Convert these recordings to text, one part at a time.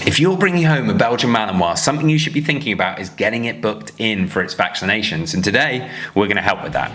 If you're bringing home a Belgian Malinois, something you should be thinking about is getting it booked in for its vaccinations, and today we're going to help with that.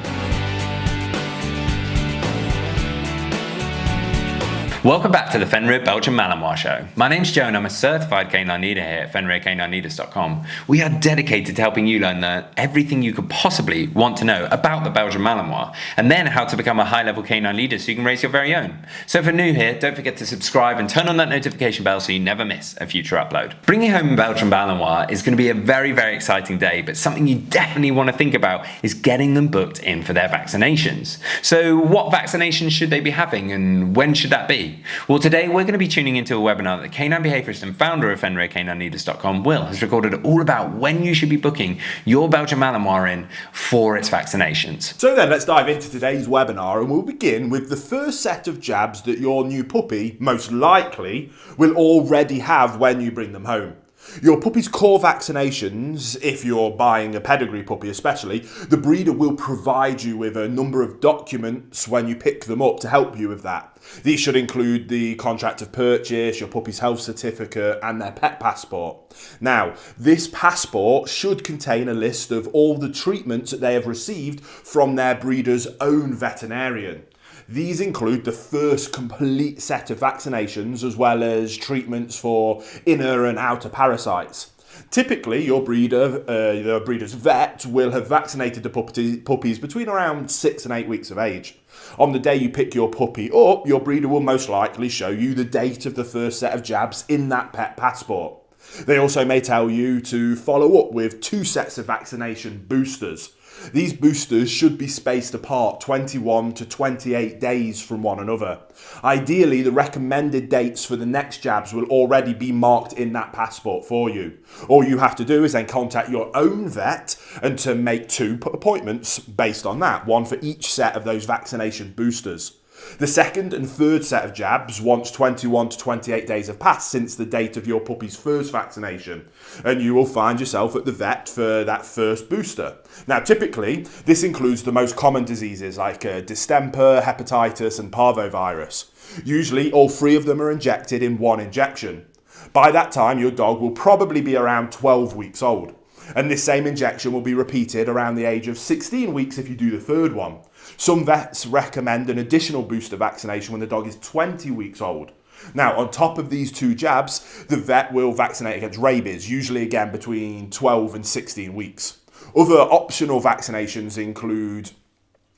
Welcome back to the Fenrir Belgian Malinois show. My name's Joe and I'm a certified canine leader here at FenrirCanineLeaders.com. We are dedicated to helping you learn everything you could possibly want to know about the Belgian Malinois, and then how to become a high-level canine leader so you can raise your very own. So if you're new here, don't forget to subscribe and turn on that notification bell so you never miss a future upload. Bringing home a Belgian Malinois is going to be a very, very exciting day, but something you definitely want to think about is getting them booked in for their vaccinations. So what vaccinations should they be having and when should that be? Well, today we're going to be tuning into a webinar that canine behaviourist and founder of FenrirCanineLeaders.com, Will, has recorded all about when you should be booking your Belgian Malinois in for its vaccinations. So then let's dive into today's webinar, and we'll begin with the first set of jabs that your new puppy most likely will already have when you bring them home. Your puppy's core vaccinations, if you're buying a pedigree puppy especially, the breeder will provide you with a number of documents when you pick them up to help you with that. These should include the contract of purchase, your puppy's health certificate and their pet passport. Now, this passport should contain a list of all the treatments that they have received from their breeder's own veterinarian. These include the first complete set of vaccinations as well as treatments for inner and outer parasites. Typically, your breeder's vet will have vaccinated the puppies between around 6 and 8 weeks of age. On the day you pick your puppy up, your breeder will most likely show you the date of the first set of jabs in that pet passport. They also may tell you to follow up with 2 sets of vaccination boosters. These boosters should be spaced apart 21 to 28 days from one another. Ideally, the recommended dates for the next jabs will already be marked in that passport for you. All you have to do is then contact your own vet and to make 2 appointments based on that, one for each set of those vaccination boosters. The second and third set of jabs once 21 to 28 days have passed since the date of your puppy's first vaccination, and you will find yourself at the vet for that first booster. Now, typically, this includes the most common diseases like distemper, hepatitis and parvovirus. Usually, all 3 of them are injected in one injection. By that time, your dog will probably be around 12 weeks old. And this same injection will be repeated around the age of 16 weeks if you do the third one. Some vets recommend an additional booster vaccination when the dog is 20 weeks old. Now, on top of these 2 jabs, the vet will vaccinate against rabies, usually again between 12 and 16 weeks. Other optional vaccinations include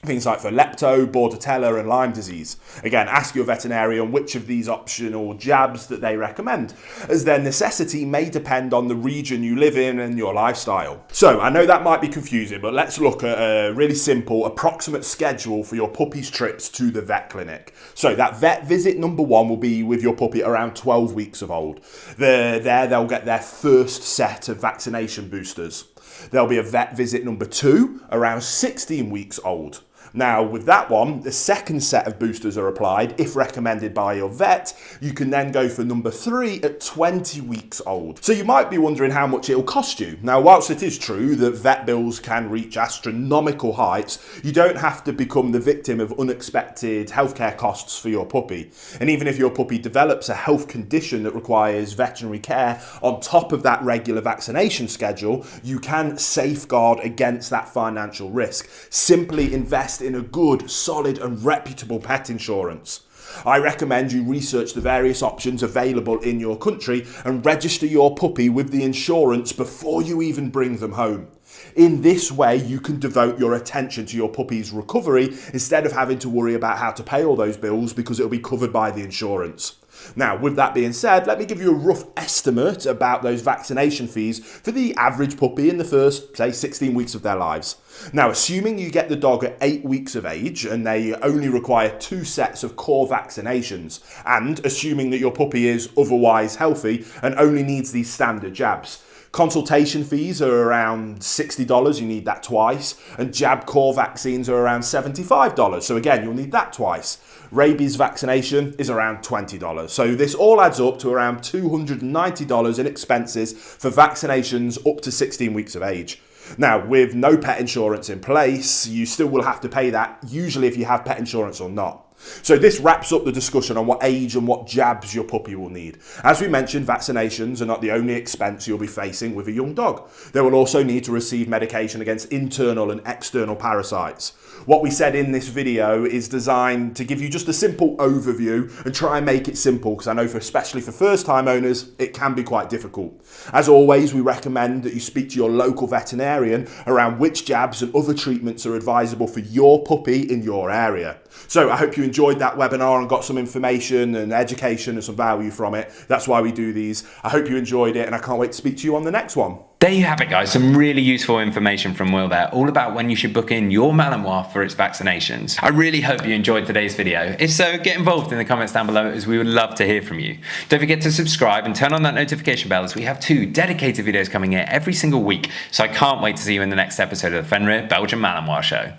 things like for lepto, bordetella and Lyme disease. Again, ask your veterinarian which of these optional jabs that they recommend, as their necessity may depend on the region you live in and your lifestyle. So, I know that might be confusing, but let's look at a really simple, approximate schedule for your puppy's trips to the vet clinic. So, that vet visit number 1 will be with your puppy around 12 weeks of old. They'll get their first set of vaccination boosters. There'll be a vet visit number 2 around 16 weeks old. Now, with that one, the second set of boosters are applied. If recommended by your vet, you can then go for number 3 at 20 weeks old. So you might be wondering how much it'll cost you. Now, whilst it is true that vet bills can reach astronomical heights, you don't have to become the victim of unexpected healthcare costs for your puppy. And even if your puppy develops a health condition that requires veterinary care on top of that regular vaccination schedule, you can safeguard against that financial risk. Simply invest in a good, solid and reputable pet insurance. I recommend you research the various options available in your country and register your puppy with the insurance before you even bring them home. In this way, you can devote your attention to your puppy's recovery instead of having to worry about how to pay all those bills because it'll be covered by the insurance. Now, with that being said, let me give you a rough estimate about those vaccination fees for the average puppy in the first, say, 16 weeks of their lives. Now, assuming you get the dog at 8 weeks of age and they only require 2 sets of core vaccinations, and assuming that your puppy is otherwise healthy and only needs these standard jabs, consultation fees are around $60, you need that twice, and jab core vaccines are around $75, so again, you'll need that twice. Rabies vaccination is around $20. So this all adds up to around $290 in expenses for vaccinations up to 16 weeks of age. Now, with no pet insurance in place, you still will have to pay that, usually if you have pet insurance or not. So this wraps up the discussion on what age and what jabs your puppy will need. As we mentioned, vaccinations are not the only expense you'll be facing with a young dog. They will also need to receive medication against internal and external parasites. What we said in this video is designed to give you just a simple overview and try and make it simple, because I know especially for first time owners, it can be quite difficult. As always, we recommend that you speak to your local veterinarian around which jabs and other treatments are advisable for your puppy in your area. So I hope you enjoyed that webinar and got some information and education and some value from it. That's why we do these. I hope you enjoyed it, and I can't wait to speak to you on the next one. There you have it, guys. Some really useful information from Will there, all about when you should book in your Malinois for its vaccinations. I really hope you enjoyed today's video. If so, get involved in the comments down below, as we would love to hear from you. Don't forget to subscribe and turn on that notification bell, as we have 2 dedicated videos coming in every single week. So I can't wait to see you in the next episode of the Fenrir Belgian Malinois Show.